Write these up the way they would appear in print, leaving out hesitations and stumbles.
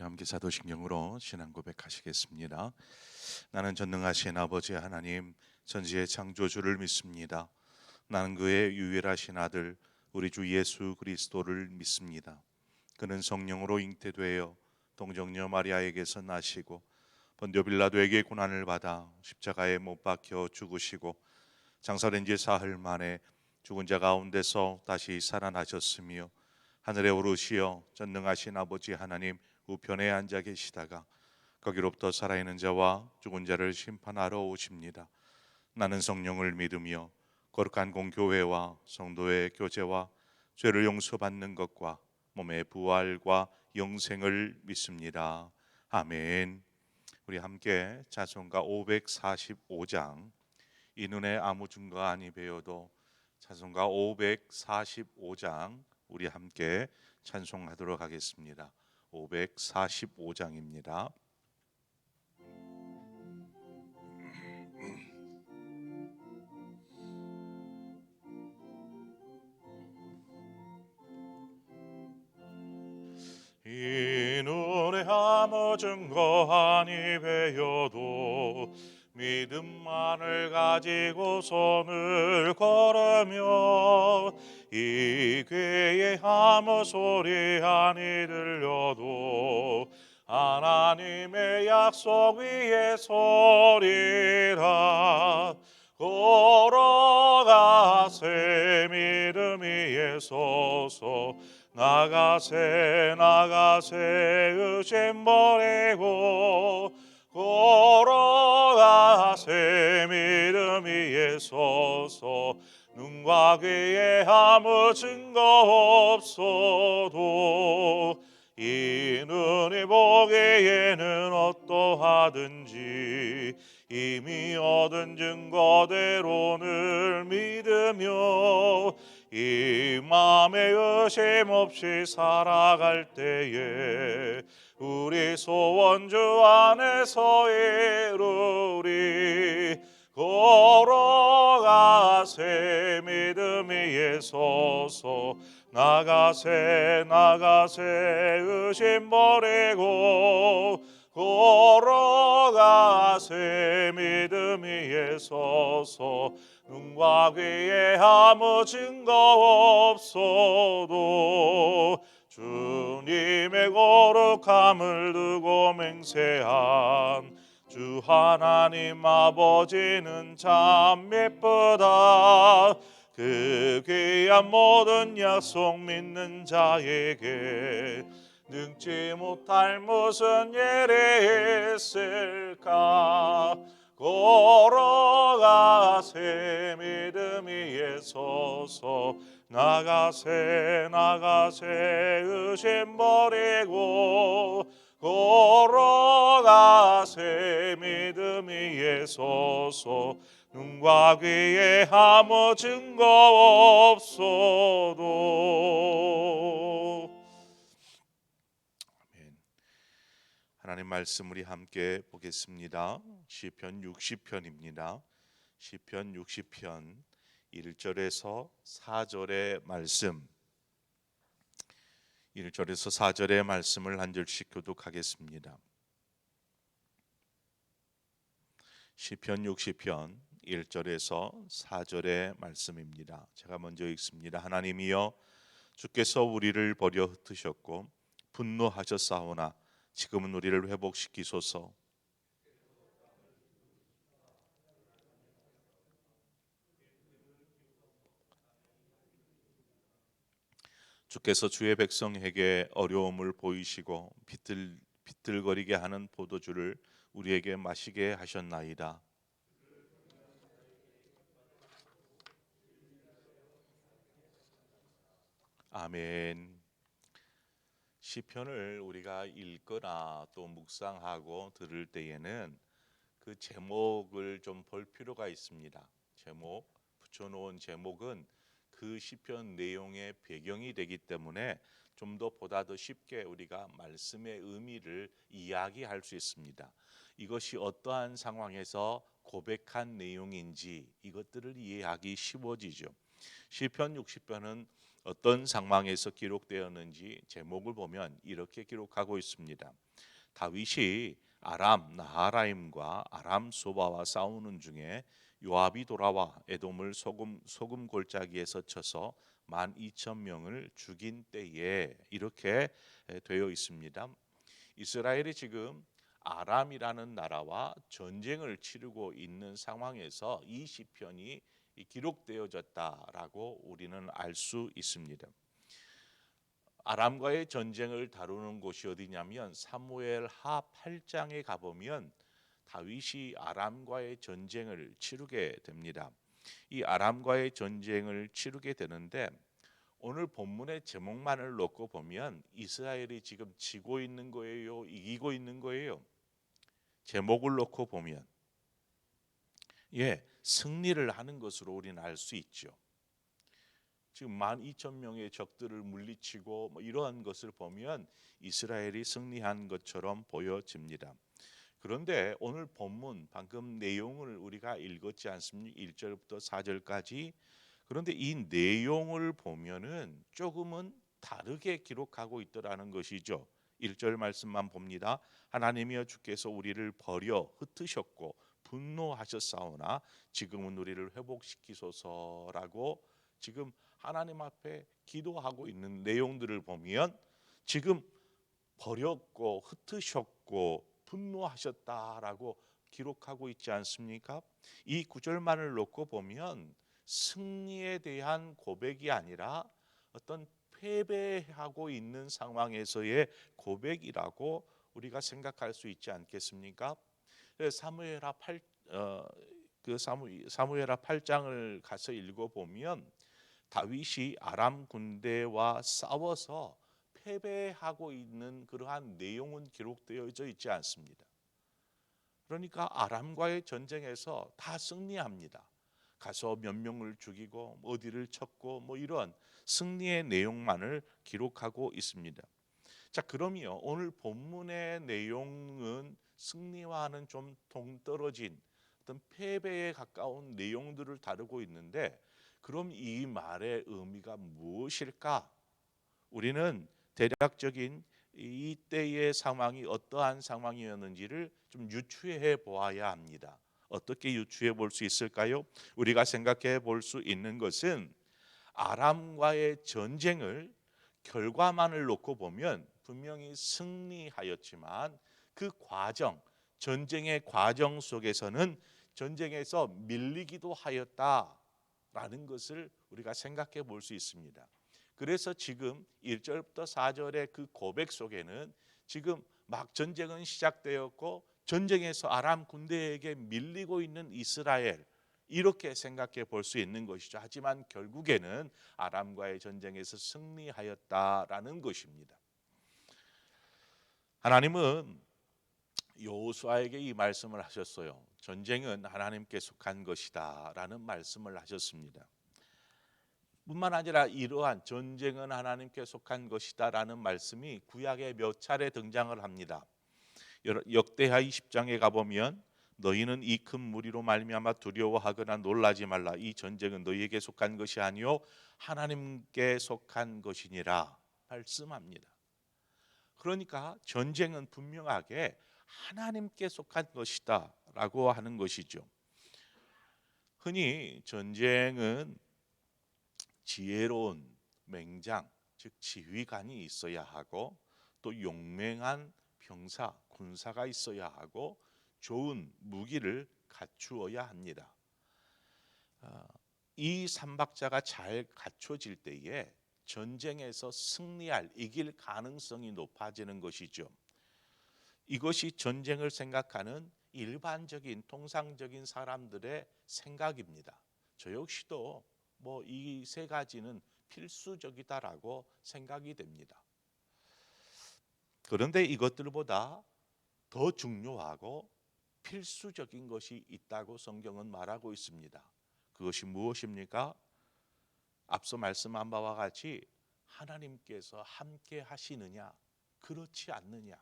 함께 사도신경으로 신앙 고백하시겠습니다. 나는 전능하신 아버지 하나님 전지의 창조주를 믿습니다. 나는 그의 유일하신 아들 우리 주 예수 그리스도를 믿습니다. 그는 성령으로 잉태되어 동정녀 마리아에게서 나시고 본디오 빌라도에게 고난을 받아 십자가에 못 박혀 죽으시고 장사된 지 사흘 만에 죽은 자 가운데서 다시 살아나셨으며 하늘에 오르시어 전능하신 아버지 하나님 우편에 앉아 계시다가 거기로부터 살아있는 자와 죽은 자를 심판하러 오십니다. 나는 성령을 믿으며 거룩한 공교회와 성도의 교제와 죄를 용서받는 것과 몸의 부활과 영생을 믿습니다. 아멘. 우리 함께 찬송가 545장 이 눈에 아무 증거 아니 배워도 찬송가 545장 우리 함께 찬송하도록 하겠습니다. 545장입니다. 이 눈에 아무 증거 아니 배워도 믿음만을 가지고 손을 걸으며 이 귀에 아무 소리 아니 들려도 하나님의 약속 위에 서리라. 걸어가세 믿음 위에 서서 나가세 의심 버리고 걸어가세 믿음 위에 서서 눈과 귀에 아무 증거 없어도 이 눈이 보기에는 어떠하든지 이미 얻은 증거대로 늘 믿으며 이 맘에 의심 없이 살아갈 때에 우리 소원 주 안에서 이루리. 걸어가세 믿음 위에 서서 나가세 의심 버리고 걸어가세 믿음 위에 서서 눈과 귀에 아무 증거 없어도 주님의 거룩함을 두고 맹세한 주 하나님 아버지는 참 예쁘다. 그 귀한 모든 약속 믿는 자에게 능치 못할 무슨 일이 있을까. 걸어가세 믿음 위에 서서 나가세 의심 버리고 걸어가세 믿음 위에 서서 눈과 귀에 아무 증거 없어도. 아멘. 하나님 말씀 우리 함께 보겠습니다. 시편 60편입니다. 시편 60편 1절에서 4절의 말씀, 1절에서 4절의 말씀을 한 절씩 교독하겠습니다. 시편 60편 1절에서 4절의 말씀입니다. 제가 먼저 읽습니다. 하나님이여 주께서 우리를 버려 흩으셨고 분노하셨사오나 지금은 우리를 회복시키소서. 주께서 주의 백성에게 어려움을 보이시고 비틀거리게 하는 포도주를 우리에게 마시게 하셨나이다. 아멘. 시편을 우리가 읽거나 또 묵상하고 들을 때에는 그 제목을 좀 볼 필요가 있습니다. 제목, 붙여놓은 제목은 그 시편 내용의 배경이 되기 때문에 좀 더 보다 더 쉽게 우리가 말씀의 의미를 이야기할 수 있습니다. 이것이 어떠한 상황에서 고백한 내용인지 이것들을 이해하기 쉬워지죠. 시편 60편은 어떤 상황에서 기록되었는지 제목을 보면 이렇게 기록하고 있습니다. 다윗이 아람 나하라임과 아람 소바와 싸우는 중에 요압이 돌아와 에돔을 소금 골짜기에서 쳐서 12,000명을 죽인 때에 이렇게 되어 있습니다. 이스라엘이 지금 아람이라는 나라와 전쟁을 치르고 있는 상황에서 이 시편이 기록되어졌다라고 우리는 알 수 있습니다. 아람과의 전쟁을 다루는 곳이 어디냐면 사무엘하 8장에 가보면 다윗이 아람과의 전쟁을 치르게 됩니다. 이 아람과의 전쟁을 치르게 되는데 오늘 본문의 제목만을 놓고 보면 이스라엘이 지금 지고 있는 거예요, 이기고 있는 거예요? 제목을 놓고 보면 승리를 하는 것으로 우리는 알 수 있죠. 지금 12,000명의 적들을 물리치고 이러한 것을 보면 이스라엘이 승리한 것처럼 보여집니다. 그런데 오늘 본문 방금 내용을 우리가 읽었지 않습니까? 1절부터 4절까지. 그런데 이 내용을 보면은 조금은 다르게 기록하고 있더라는 것이죠. 1절 말씀만 봅니다. 하나님이여 주께서 우리를 버려 흩으셨고 분노하셨사오나 지금은 우리를 회복시키소서라고 지금 하나님 앞에 기도하고 있는 내용들을 보면 지금 버렸고 흩으셨고 분노하셨다라고 기록하고 있지 않습니까? 이 구절만을 놓고 보면 승리에 대한 고백이 아니라 어떤 패배하고 있는 상황에서의 고백이라고 우리가 생각할 수 있지 않겠습니까? 사무엘하 8 사무엘하 8장을 가서 읽어 보면 다윗이 아람 군대와 싸워서 패배하고 있는 그러한 내용은 기록되어져 있지 않습니다. 그러니까 아람과의 전쟁에서 다 승리합니다. 가서 몇 명을 죽이고 어디를 쳤고 이런 승리의 내용만을 기록하고 있습니다. 자, 그러면 오늘 본문의 내용은 승리와는 좀 동떨어진 어떤 패배에 가까운 내용들을 다루고 있는데 그럼 이 말의 의미가 무엇일까? 우리는 대략적인 이때의 상황이 어떠한 상황이었는지를 좀 유추해 보아야 합니다. 어떻게 유추해 볼 수 있을까요? 우리가 생각해 볼 수 있는 것은 아람과의 전쟁을 결과만을 놓고 보면 분명히 승리하였지만 그 과정, 전쟁의 과정 속에서는 전쟁에서 밀리기도 하였다라는 것을 우리가 생각해 볼 수 있습니다. 그래서 지금 1절부터 4절의 그 고백 속에는 지금 막 전쟁은 시작되었고 전쟁에서 아람 군대에게 밀리고 있는 이스라엘 이렇게 생각해 볼 수 있는 것이죠. 하지만 결국에는 아람과의 전쟁에서 승리하였다라는 것입니다. 하나님은 여호수아에게 이 말씀을 하셨어요. 전쟁은 하나님께 속한 것이다라는 말씀을 하셨습니다. 뿐만 아니라 이러한 전쟁은 하나님께 속한 것이다라는 말씀이 구약에 몇 차례 등장을 합니다. 역대하 20장에 가보면 너희는 이 큰 무리로 말미암아 두려워하거나 놀라지 말라. 이 전쟁은 너희에게 속한 것이 아니요 하나님께 속한 것이니라 말씀합니다. 그러니까 전쟁은 분명하게 하나님께 속한 것이다라고 하는 것이죠. 흔히 전쟁은 지혜로운 맹장, 즉 지휘관이 있어야 하고 또 용맹한 병사, 군사가 있어야 하고 좋은 무기를 갖추어야 합니다. 이 삼박자가 잘 갖춰질 때에 전쟁에서 이길 가능성이 높아지는 것이죠. 이것이 전쟁을 생각하는 일반적인 통상적인 사람들의 생각입니다. 저 역시도 이 세 가지는 필수적이다라고 생각이 됩니다. 그런데 이것들보다 더 중요하고 필수적인 것이 있다고 성경은 말하고 있습니다. 그것이 무엇입니까? 앞서 말씀한 바와 같이 하나님께서 함께 하시느냐, 그렇지 않느냐.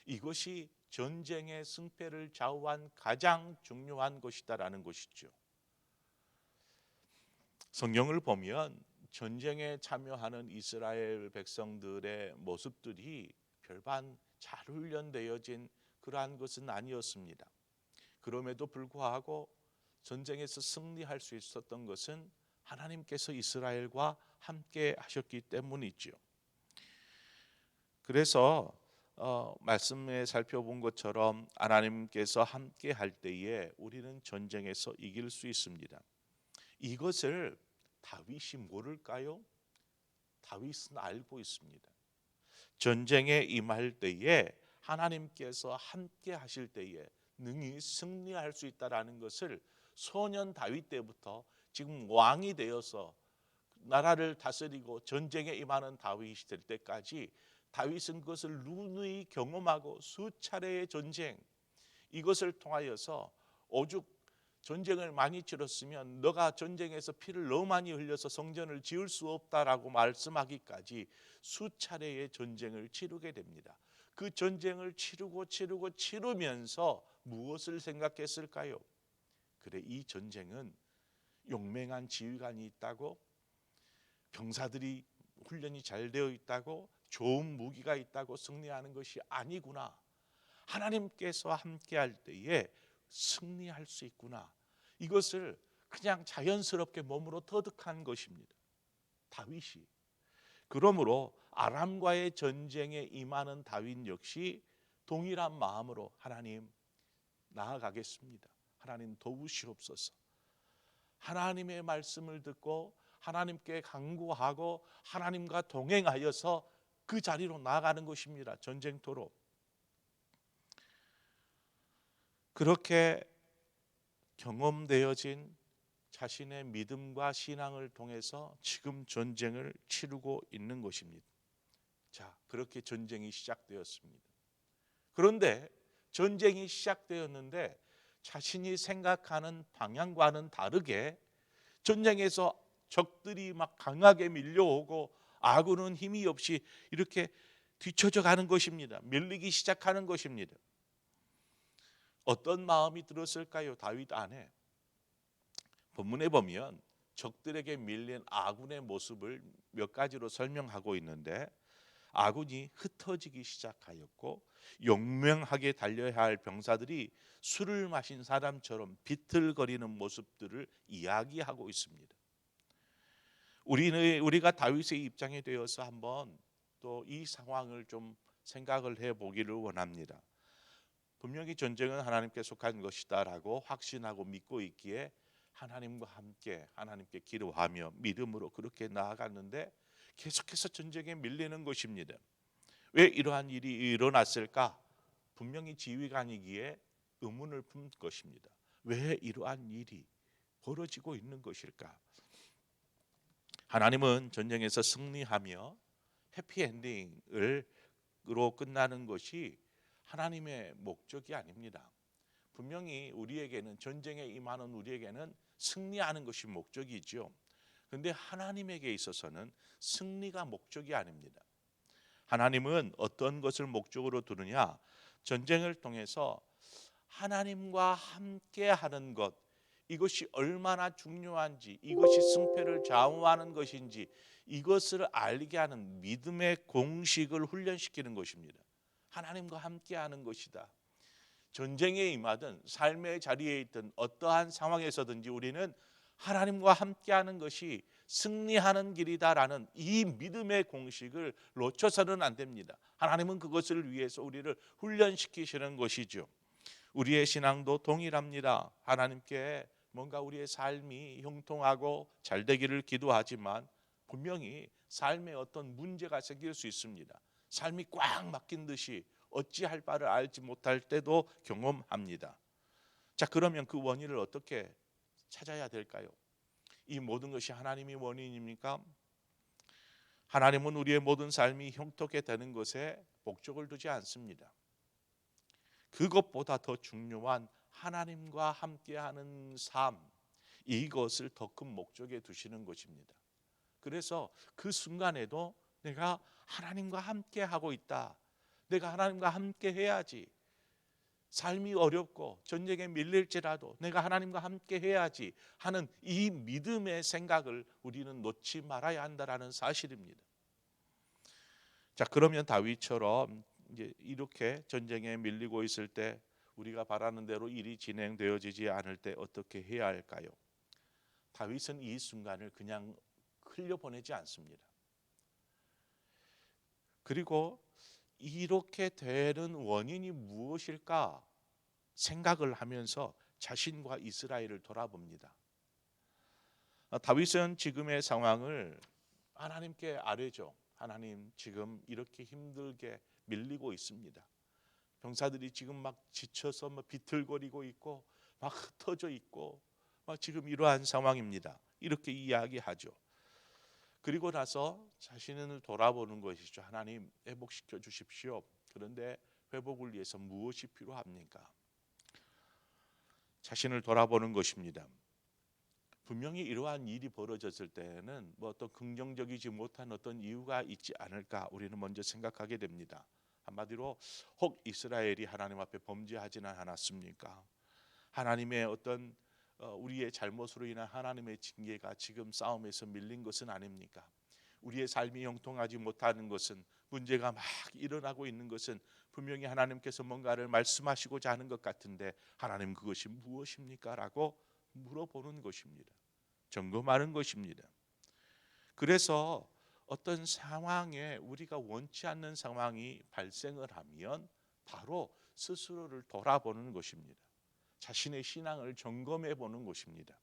이것이 전쟁의 승패를 좌우한 가장 중요한 것이다라는 것이죠. 성경을 보면 전쟁에 참여하는 이스라엘 백성들의 모습들이 별반 잘 훈련되어진 그러한 것은 아니었습니다. 그럼에도 불구하고 전쟁에서 승리할 수 있었던 것은 하나님께서 이스라엘과 함께 하셨기 때문이죠. 그래서 말씀에 살펴본 것처럼 하나님께서 함께 할 때에 우리는 전쟁에서 이길 수 있습니다. 이것을 다윗이 모를까요? 다윗은 알고 있습니다. 전쟁에 임할 때에 하나님께서 함께 하실 때에 능히 승리할 수 있다라는 것을 소년 다윗 때부터 지금 왕이 되어서 나라를 다스리고 전쟁에 임하는 다윗이 될 때까지 다윗은 그것을 누누이 경험하고 수차례의 전쟁, 이것을 통하여서 오죽 전쟁을 많이 치렀으면 너가 전쟁에서 피를 너무 많이 흘려서 성전을 지을 수 없다라고 말씀하기까지 수차례의 전쟁을 치르게 됩니다. 그 전쟁을 치르면서 무엇을 생각했을까요? 그래, 이 전쟁은 용맹한 지휘관이 있다고, 병사들이 훈련이 잘 되어 있다고, 좋은 무기가 있다고 승리하는 것이 아니구나. 하나님께서 함께할 때에 승리할 수 있구나. 이것을 그냥 자연스럽게 몸으로 터득한 것입니다, 다윗이. 그러므로 아람과의 전쟁에 임하는 다윗 역시 동일한 마음으로 하나님 나아가겠습니다. 하나님 도우시옵소서. 하나님의 말씀을 듣고 하나님께 간구하고 하나님과 동행하여서 그 자리로 나아가는 것입니다, 전쟁터로. 그렇게 경험되어진 자신의 믿음과 신앙을 통해서 지금 전쟁을 치르고 있는 것입니다. 자, 그렇게 전쟁이 시작되었습니다. 그런데 전쟁이 시작되었는데 자신이 생각하는 방향과는 다르게 전쟁에서 적들이 막 강하게 밀려오고 아군은 힘이 없이 이렇게 뒤쳐져 가는 것입니다. 밀리기 시작하는 것입니다. 어떤 마음이 들었을까요? 다윗 안에. 본문에 보면 적들에게 밀린 아군의 모습을 몇 가지로 설명하고 있는데, 아군이 흩어지기 시작하였고 용맹하게 달려야 할 병사들이 술을 마신 사람처럼 비틀거리는 모습들을 이야기하고 있습니다. 우리가 다윗의 입장에 되어서 한번 또 이 상황을 좀 생각을 해보기를 원합니다. 분명히 전쟁은 하나님께 속한 것이다라고 확신하고 믿고 있기에 하나님과 함께 하나님께 기도하며 믿음으로 그렇게 나아갔는데 계속해서 전쟁에 밀리는 것입니다. 왜 이러한 일이 일어났을까? 분명히 지휘관이기에 의문을 품 것입니다. 왜 이러한 일이 벌어지고 있는 것일까? 하나님은 전쟁에서 승리하며 해피엔딩으로 끝나는 것이 하나님의 목적이 아닙니다. 분명히 우리에게는, 전쟁에 임하는 우리에게는 승리하는 것이 목적이죠. 그런데 하나님에게 있어서는 승리가 목적이 아닙니다. 하나님은 어떤 것을 목적으로 두느냐? 전쟁을 통해서 하나님과 함께하는 것, 이것이 얼마나 중요한지, 이것이 승패를 좌우하는 것인지, 이것을 알게 하는 믿음의 공식을 훈련시키는 것입니다. 하나님과 함께하는 것이다. 전쟁에 임하든 삶의 자리에 있든 어떠한 상황에서든지 우리는 하나님과 함께하는 것이 승리하는 길이다라는 이 믿음의 공식을 놓쳐서는 안 됩니다. 하나님은 그것을 위해서 우리를 훈련시키시는 것이죠. 우리의 신앙도 동일합니다. 하나님께 뭔가 우리의 삶이 형통하고 잘 되기를 기도하지만 분명히 삶에 어떤 문제가 생길 수 있습니다. 삶이 꽉 막힌 듯이 어찌할 바를 알지 못할 때도 경험합니다. 자, 그러면 그 원인을 어떻게 찾아야 될까요? 이 모든 것이 하나님이 원인입니까? 하나님은 우리의 모든 삶이 형통하게 되는 것에 목적을 두지 않습니다. 그것보다 더 중요한 하나님과 함께하는 삶, 이것을 더 큰 목적에 두시는 것입니다. 그래서 그 순간에도 내가 하나님과 함께하고 있다, 내가 하나님과 함께 해야지, 삶이 어렵고 전쟁에 밀릴지라도 내가 하나님과 함께 해야지 하는 이 믿음의 생각을 우리는 놓지 말아야 한다라는 사실입니다. 자, 그러면 다윗처럼 이제 이렇게 전쟁에 밀리고 있을 때 우리가 바라는 대로 일이 진행되어지지 않을 때 어떻게 해야 할까요? 다윗은 이 순간을 그냥 흘려보내지 않습니다. 그리고 이렇게 되는 원인이 무엇일까 생각을 하면서 자신과 이스라엘을 돌아봅니다. 다윗은 지금의 상황을 하나님께 아뢰죠. 하나님, 지금 이렇게 힘들게 밀리고 있습니다. 병사들이 지금 막 지쳐서 막 비틀거리고 있고 막 흩어져 있고 막 지금 이러한 상황입니다. 이렇게 이야기하죠. 그리고 나서 자신을 돌아보는 것이죠. 하나님, 회복시켜 주십시오. 그런데 회복을 위해서 무엇이 필요합니까? 자신을 돌아보는 것입니다. 분명히 이러한 일이 벌어졌을 때는 뭐 어떤 긍정적이지 못한 어떤 이유가 있지 않을까 우리는 먼저 생각하게 됩니다. 한마디로 혹 이스라엘이 하나님 앞에 범죄하지는 않았습니까? 하나님의 어떤 우리의 잘못으로 인한 하나님의 징계가 지금 싸움에서 밀린 것은 아닙니까? 우리의 삶이 형통하지 못하는 것은, 문제가 막 일어나고 있는 것은 분명히 하나님께서 뭔가를 말씀하시고자 하는 것 같은데 하나님, 그것이 무엇입니까? 라고 물어보는 것입니다. 점검하는 것입니다. 그래서 어떤 상황에 우리가 원치 않는 상황이 발생을 하면 바로 스스로를 돌아보는 것입니다. 자신의 신앙을 점검해 보는 것입니다.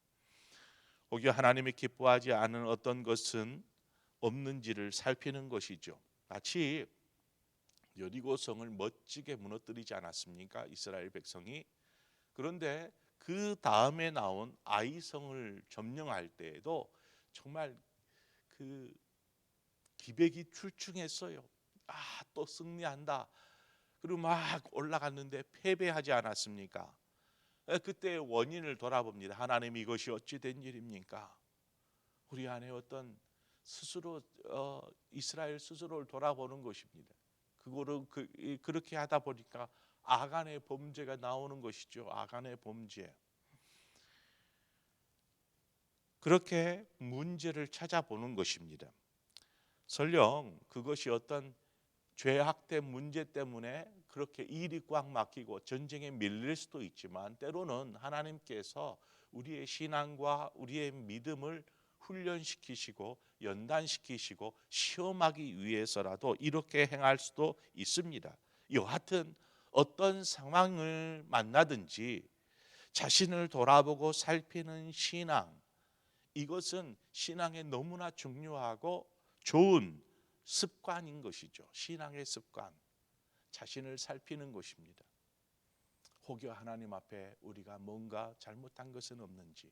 혹여 하나님이 기뻐하지 않은 어떤 것은 없는지를 살피는 것이죠. 마치 여리고성을 멋지게 무너뜨리지 않았습니까? 이스라엘 백성이. 그런데 그 다음에 나온 아이성을 점령할 때에도 정말 그 기백이 출중했어요. 또 승리한다. 그리고 막 올라갔는데 패배하지 않았습니까? 그때 원인을 돌아봅니다. 하나님, 이것이 어찌 된 일입니까? 우리 안에 어떤 스스로 이스라엘 스스로를 돌아보는 것입니다. 그거를 그렇게 하다 보니까 아간의 범죄가 나오는 것이죠. 아간의 범죄. 그렇게 문제를 찾아보는 것입니다. 설령 그것이 어떤 죄악된 문제 때문에 그렇게 일이 꽉 막히고 전쟁에 밀릴 수도 있지만, 때로는 하나님께서 우리의 신앙과 우리의 믿음을 훈련시키시고 연단시키시고 시험하기 위해서라도 이렇게 행할 수도 있습니다. 여하튼 어떤 상황을 만나든지 자신을 돌아보고 살피는 신앙, 이것은 신앙에 너무나 중요하고 좋은 습관인 것이죠. 신앙의 습관, 자신을 살피는 것입니다. 혹여 하나님 앞에 우리가 뭔가 잘못한 것은 없는지.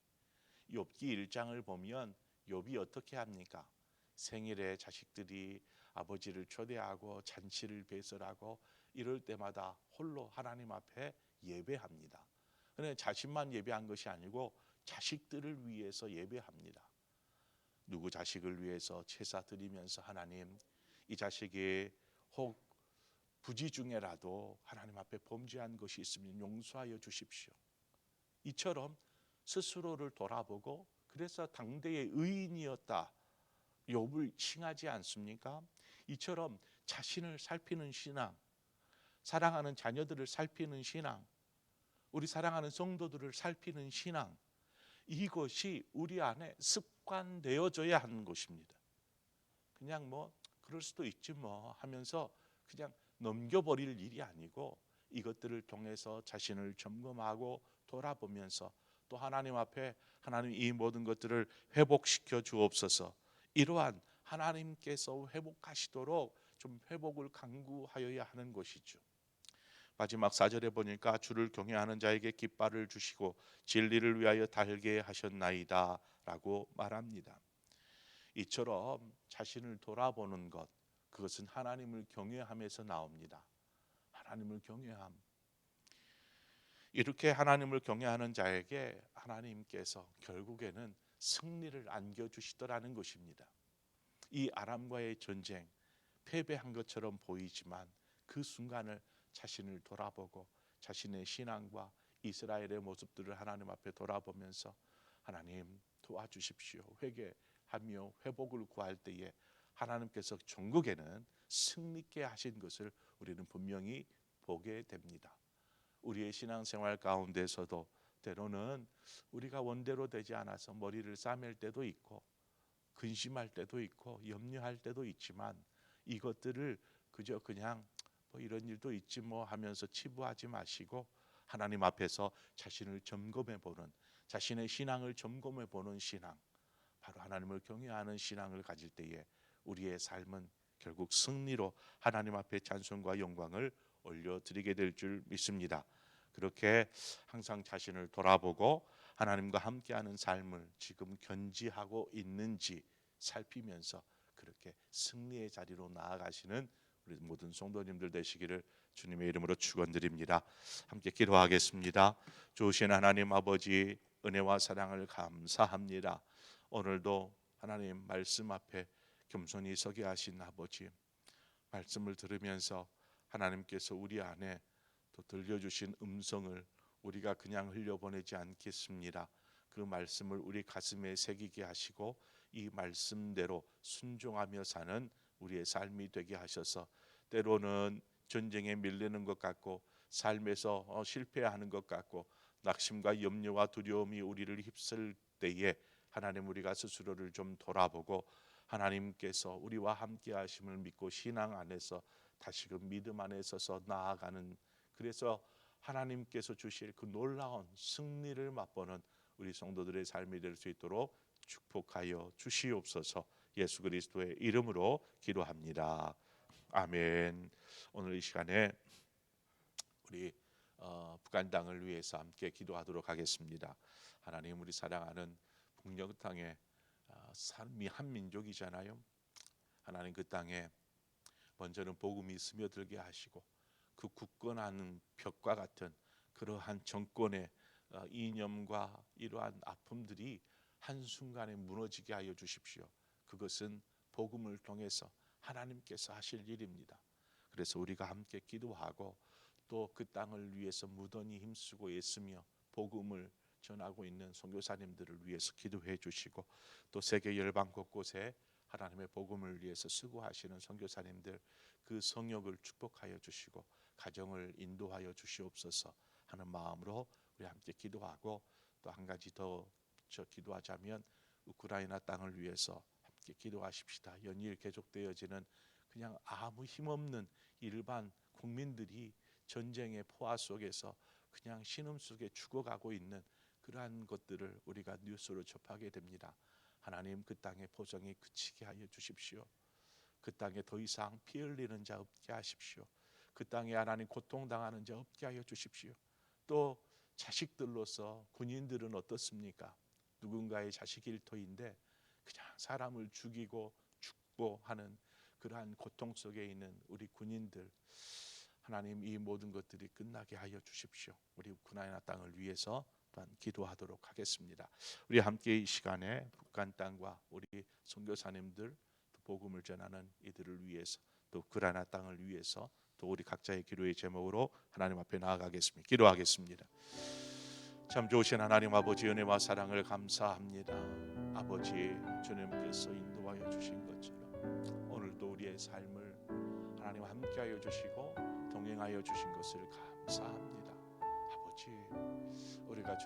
욥기 1장을 보면 욥이 어떻게 합니까? 생일에 자식들이 아버지를 초대하고 잔치를 배설하고 이럴 때마다 홀로 하나님 앞에 예배합니다. 그런데 자신만 예배한 것이 아니고 자식들을 위해서 예배합니다. 누구 자식을 위해서 제사 드리면서, 하나님, 이 자식이 혹 부지 중에라도 하나님 앞에 범죄한 것이 있으면 용서하여 주십시오. 이처럼 스스로를 돌아보고, 그래서 당대의 의인이었다 욥을 칭하지 않습니까? 이처럼 자신을 살피는 신앙, 사랑하는 자녀들을 살피는 신앙, 우리 사랑하는 성도들을 살피는 신앙, 이것이 우리 안에 습관되어져야 하는 것입니다. 그냥 뭐 그럴 수도 있지 뭐 하면서 그냥 넘겨버릴 일이 아니고, 이것들을 통해서 자신을 점검하고 돌아보면서 또 하나님 앞에, 하나님, 이 모든 것들을 회복시켜 주옵소서, 이러한 하나님께서 회복하시도록 좀 회복을 강구하여야 하는 것이죠. 마지막 4절에 보니까 주를 경외하는 자에게 깃발을 주시고 진리를 위하여 달게 하셨나이다 라고 말합니다. 이처럼 자신을 돌아보는 것, 그것은 하나님을 경외함에서 나옵니다. 하나님을 경외함. 이렇게 하나님을 경외하는 자에게 하나님께서 결국에는 승리를 안겨주시더라는 것입니다. 이 아람과의 전쟁, 패배한 것처럼 보이지만 그 순간을 자신을 돌아보고 자신의 신앙과 이스라엘의 모습들을 하나님 앞에 돌아보면서, 하나님 도와주십시오, 회개하며 회복을 구할 때에 하나님께서 전국에는 승리케 하신 것을 우리는 분명히 보게 됩니다. 우리의 신앙생활 가운데서도 때로는 우리가 원대로 되지 않아서 머리를 싸맬 때도 있고 근심할 때도 있고 염려할 때도 있지만 이것들을 그저 그냥 뭐 이런 일도 있지 뭐 하면서 치부하지 마시고 하나님 앞에서 자신을 점검해 보는, 자신의 신앙을 점검해 보는 신앙, 바로 하나님을 경외하는 신앙을 가질 때에 우리의 삶은 결국 승리로 하나님 앞에 찬송과 영광을 올려드리게 될 줄 믿습니다. 그렇게 항상 자신을 돌아보고 하나님과 함께하는 삶을 지금 견지하고 있는지 살피면서 그렇게 승리의 자리로 나아가시는 우리 모든 성도님들 되시기를 주님의 이름으로 축원드립니다. 함께 기도하겠습니다. 좋으신 하나님 아버지, 은혜와 사랑을 감사합니다. 오늘도 하나님 말씀 앞에 겸손히 서게 하신 아버지, 말씀을 들으면서 하나님께서 우리 안에 또 들려주신 음성을 우리가 그냥 흘려보내지 않겠습니다. 그 말씀을 우리 가슴에 새기게 하시고 이 말씀대로 순종하며 사는 우리의 삶이 되게 하셔서, 때로는 전쟁에 밀리는 것 같고 삶에서 실패하는 것 같고 낙심과 염려와 두려움이 우리를 휩쓸 때에 하나님, 우리가 스스로를 좀 돌아보고 하나님께서 우리와 함께 하심을 믿고 신앙 안에서 다시금 믿음 안에 서서 나아가는, 그래서 하나님께서 주실 그 놀라운 승리를 맛보는 우리 성도들의 삶이 될 수 있도록 축복하여 주시옵소서. 예수 그리스도의 이름으로 기도합니다. 아멘. 오늘 이 시간에 우리 북한 땅을 위해서 함께 기도하도록 하겠습니다. 하나님, 우리 사랑하는 북녘 땅에 삶이 한 민족이잖아요. 하나님, 그 땅에 먼저는 복음이 스며들게 하시고 그 굳건한 벽과 같은 그러한 정권의 이념과 이러한 아픔들이 한순간에 무너지게 하여 주십시오. 그것은 복음을 통해서 하나님께서 하실 일입니다. 그래서 우리가 함께 기도하고 또 그 땅을 위해서 무던히 힘쓰고 애쓰며 복음을 전하고 있는 선교사님들을 위해서 기도해 주시고, 또 세계 열방 곳곳에 하나님의 복음을 위해서 수고하시는 선교사님들, 그 성역을 축복하여 주시고 가정을 인도하여 주시옵소서 하는 마음으로 우리 함께 기도하고, 또 한 가지 더 기도하자면 우크라이나 땅을 위해서 함께 기도하십시다. 연일 계속되어지는 그냥 아무 힘없는 일반 국민들이 전쟁의 포화 속에서 그냥 신음 속에 죽어가고 있는 그러한 것들을 우리가 뉴스로 접하게 됩니다. 하나님, 그 땅의 포정이 그치게 하여 주십시오. 그 땅에 더 이상 피 흘리는 자 없게 하십시오. 그 땅에 하나님 고통당하는 자 없게 하여 주십시오. 또 자식들로서 군인들은 어떻습니까? 누군가의 자식 일터인데 그냥 사람을 죽이고 죽고 하는 그러한 고통 속에 있는 우리 군인들, 하나님, 이 모든 것들이 끝나게 하여 주십시오. 우리 우크라이나 땅을 위해서 또한 기도하도록 하겠습니다. 우리 함께 이 시간에 북한 땅과 우리 선교사님들, 또 복음을 전하는 이들을 위해서, 또 우크라이나 땅을 위해서, 또 우리 각자의 기도의 제목으로 하나님 앞에 나아가겠습니다. 기도하겠습니다. 참 좋으신 하나님 아버지, 은혜와 사랑을 감사합니다. 아버지, 주님께서 인도하여 주신 것처럼 오늘도 우리의 삶을 하나님 함께하여 주시고 동행하여 주신 것을 감사합니다. 아버지, 우리가